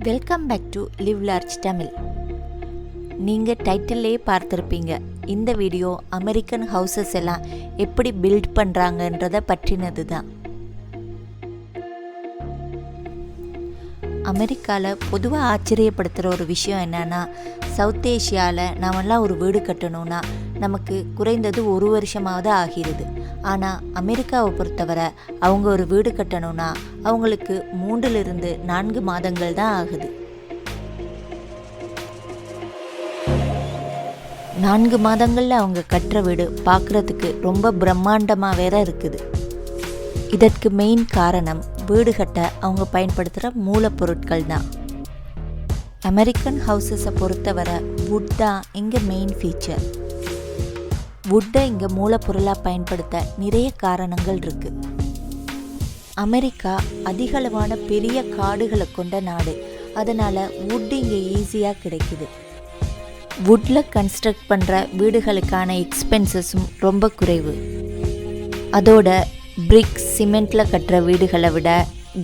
Welcome back to live large Tamil. நீங்கள் டைட்டில்லே பார்த்துருப்பீங்க. இந்த வீடியோ அமெரிக்கன் ஹவுசஸ் எல்லாம் எப்படி பில்ட் பண்ணுறாங்கன்றதை பற்றினது தான். அமெரிக்காவில் பொதுவாக ஆச்சரியப்படுத்துகிற ஒரு விஷயம் என்னென்னா, சவுத் ஏஷியாவில் நாமெல்லாம் ஒரு வீடு கட்டணும்னா நமக்கு குறைந்தது 1 வருஷமாவது ஆகிறது. ஆனால் அமெரிக்காவை பொறுத்தவரை அவங்க ஒரு வீடு கட்டணும்னா அவங்களுக்கு 3 to 4 மாதங்கள் தான் ஆகுது. 4 மாதங்களில் அவங்க கட்டுற வீடு பார்க்குறதுக்கு ரொம்ப பிரம்மாண்டமாக வேற இருக்குது. இதற்கு மெயின் காரணம் வீடு கட்ட அவங்க பயன்படுத்துகிற மூலப்பொருட்கள் தான். அமெரிக்கன் ஹவுசஸை பொறுத்தவரை வுட் தான் இங்கே மெயின் ஃபீச்சர். வுட்டை இங்கே மூலப்பொருளாக பயன்படுத்த நிறைய காரணங்கள் இருக்குது. அமெரிக்கா அதிகளவான பெரிய காடுகளை கொண்ட நாடு. அதனால் வுட் இங்கே ஈஸியாக கிடைக்குது. வுட்டில் கன்ஸ்ட்ரக்ட் பண்ணுற வீடுகளுக்கான எக்ஸ்பென்சஸும் ரொம்ப குறைவு. அதோட பிரிக்ஸ் சிமெண்ட்டில் கட்டுற வீடுகளை விட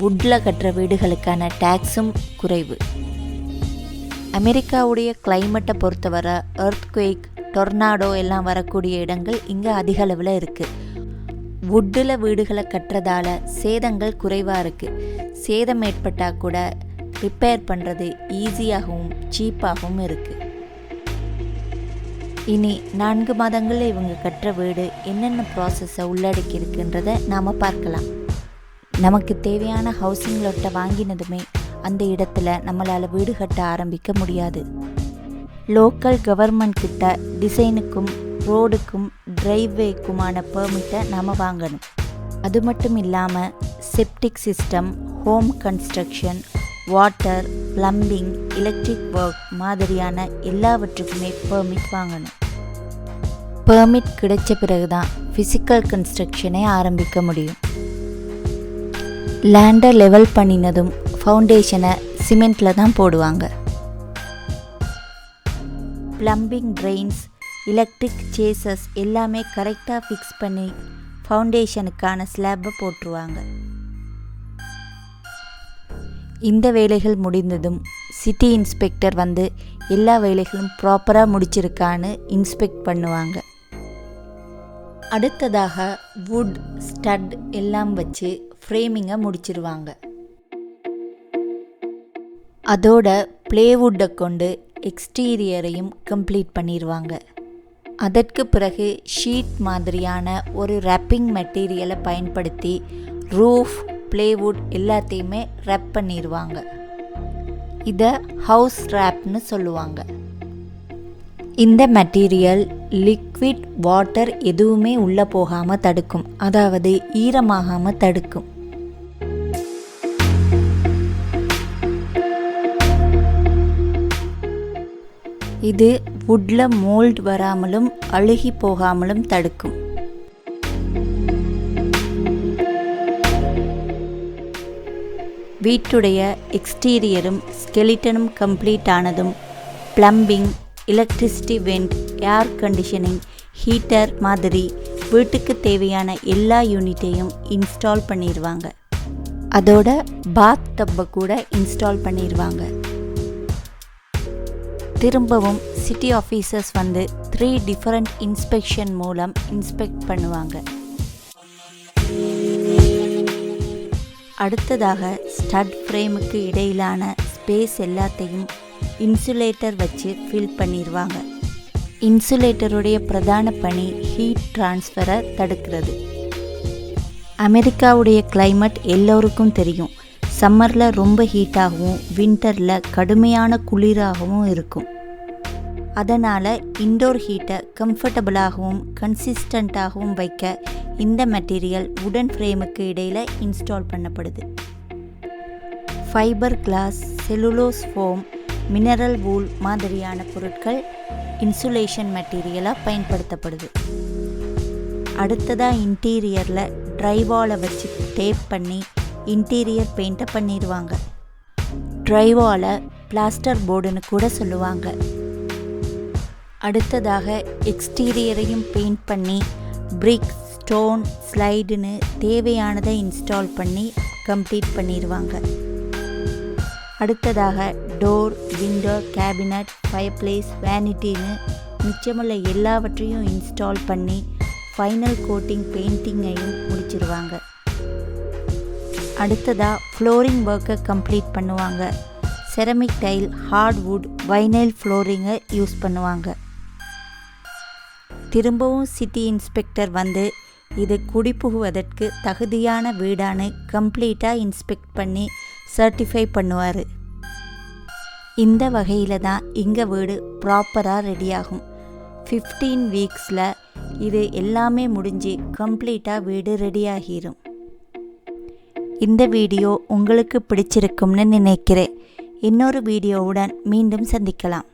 வுட்டில் கட்டுற வீடுகளுக்கான டேக்ஸும் குறைவு. அமெரிக்காவுடைய கிளைமேட்டை பொறுத்தவரை எர்த்குவேக், டொர்னாடோ எல்லாம் வரக்கூடிய இடங்கள் இங்கே அதிக அளவில் இருக்குது. வுட்டில் வீடுகளை கட்டுறதால சேதங்கள் குறைவாக இருக்குது. சேதம் ஏற்பட்டால் கூட ரிப்பேர் பண்ணுறது ஈஸியாகவும் சீப்பாகவும் இருக்குது. இனி 4 மாதங்களில் இவங்க கட்டுற வீடு என்னென்ன ப்ராசஸை உள்ளடக்கி இருக்குன்றதை நாம் பார்க்கலாம். நமக்கு தேவையான ஹவுசிங் லோட்டை வாங்கினதுமே அந்த இடத்துல நம்மளால் வீடு கட்ட ஆரம்பிக்க முடியாது. லோக்கல் கவர்மெண்ட் கிட்ட டிசைனுக்கும் ரோடுக்கும் டிரைவ்வேக்குமான பெர்மிட்டை நாம் வாங்கணும். அது மட்டும் இல்லாமல் septic system, home construction, water, plumbing, electric work மாதிரியான எல்லாவற்றுக்குமே பெர்மிட் வாங்கணும். பெர்மிட் கிடைச்ச பிறகு தான் ஃபிசிக்கல் கன்ஸ்ட்ரக்ஷனை ஆரம்பிக்க முடியும். லேண்டை லெவல் பண்ணினதும் ஃபவுண்டேஷனை சிமெண்ட்டில் தான் போடுவாங்க. பிளம்பிங், ட்ரெயின்ஸ், எலக்ட்ரிக் சேசஸ் எல்லாமே கரெக்டாக ஃபிக்ஸ் பண்ணி ஃபவுண்டேஷனுக்கான ஸ்லாப்பை போட்டுருவாங்க. இந்த வேலைகள் முடிந்ததும் சிட்டி இன்ஸ்பெக்டர் வந்து எல்லா வேலைகளும் ப்ராப்பராக முடிச்சிருக்கான்னு இன்ஸ்பெக்ட் பண்ணுவாங்க. அடுத்ததாக வுட், ஸ்டட் எல்லாம் வச்சு ஃப்ரேமிங்கை முடிச்சிருவாங்க. அதோட ப்ளேவுட்டை கொண்டு எக்ஸ்டீரியரையும் கம்ப்ளீட் பண்ணிடுவாங்க. அதற்கு பிறகு ஷீட் மாதிரியான ஒரு ரேப்பிங் மெட்டீரியலை பயன்படுத்தி ரூஃப், ப்ளேவுட் எல்லாத்தையுமே ரேப் பண்ணிடுவாங்க. இதை ஹவுஸ் ரேப்னு சொல்லுவாங்க. இந்த மெட்டீரியல் லிக்விட் வாட்டர் எதுவுமே உள்ளே போகாமல் தடுக்கும், அதாவது ஈரமாகாமல் தடுக்கும். இது வுட்டில் மோல்ட் வராமலும் அழுகி போகாமலும் தடுக்கும். வீட்டுடைய எக்ஸ்டீரியரும் ஸ்கெலிட்டனும் கம்ப்ளீட் ஆனதும் plumbing, electricity, went, air conditioning, heater மாதிரி வீட்டுக்கு தேவையான எல்லா யூனிட்டையும் இன்ஸ்டால் பண்ணிடுவாங்க. அதோட பாத் டப்பை கூட இன்ஸ்டால் பண்ணிடுவாங்க. திரும்பவும் சிட்டி ஆஃபீஸர்ஸ் வந்து 3 டிஃபரண்ட் இன்ஸ்பெக்ஷன் மூலம் இன்ஸ்பெக்ட் பண்ணுவாங்க. அடுத்ததாக ஸ்டட் ஃப்ரேமுக்கு இடையிலான ஸ்பேஸ் எல்லாத்தையும் இன்சுலேட்டர் வச்சு ஃபில் பண்ணிடுவாங்க. இன்சுலேட்டருடைய பிரதான பணி ஹீட் டிரான்ஸ்ஃபரை தடுக்கிறது. அமெரிக்காவுடைய கிளைமேட் எல்லோருக்கும் தெரியும். சம்மரில் ரொம்ப ஹீட்டாகவும் வின்டரில் கடுமையான குளிராகவும் இருக்கும். அதனால் இன்டோர் ஹீட்டை கம்ஃபர்டபுளாகவும் கன்சிஸ்டண்ட்டாகவும் வைக்க இந்த மெட்டீரியல் வுடன் ஃப்ரேமுக்கு இடையில் இன்ஸ்டால் பண்ணப்படுது. Fibre glass, cellulose foam, mineral wool மாதிரியான பொருட்கள் இன்சுலேஷன் மெட்டீரியலாக பயன்படுத்தப்படுது. அடுத்ததாக இன்டீரியரில் ட்ரைவாலை வச்சு டேப் பண்ணி இன்டீரியர் பெயிண்ட்டை பண்ணிடுவாங்க. ட்ரைவாலை பிளாஸ்டர் போர்டுன்னு கூட சொல்லுவாங்க. அடுத்ததாக எக்ஸ்டீரியரையும் பெயிண்ட் பண்ணி பிரிக், ஸ்டோன், ஸ்லைடுன்னு தேவையானதை இன்ஸ்டால் பண்ணி கம்ப்ளீட் பண்ணிடுவாங்க. அடுத்ததாக door, window, cabinet, fireplace, வேனிட்டின்னு மிச்சமுள்ள எல்லாவற்றையும் இன்ஸ்டால் பண்ணி ஃபைனல் கோட்டிங் பெயிண்டிங்கையும் முடிச்சிருவாங்க. அடுத்ததாக ஃப்ளோரிங் ஒர்க்கை கம்ப்ளீட் பண்ணுவாங்க. செரமிக் டைல், ஹார்ட்வுட், வைனைல் ஃப்ளோரிங்கை யூஸ் பண்ணுவாங்க. திரும்பவும் சிட்டி இன்ஸ்பெக்டர் வந்து இது குடிபுகுவதற்கு தகுதியான வீடானு கம்ப்ளீட்டாக இன்ஸ்பெக்ட் பண்ணி சர்டிஃபை பண்ணுவார். இந்த வகையில் தான் இங்கே வீடு ப்ராப்பராக ரெடியாகும். 15 வீக்ஸில் இது எல்லாமே முடிஞ்சு கம்ப்ளீட்டாக வீடு ரெடியாகிடும். இந்த வீடியோ உங்களுக்கு பிடிச்சிருக்கும்னு நினைக்கிறேன். இன்னொரு வீடியோவுடன் மீண்டும் சந்திக்கலாம்.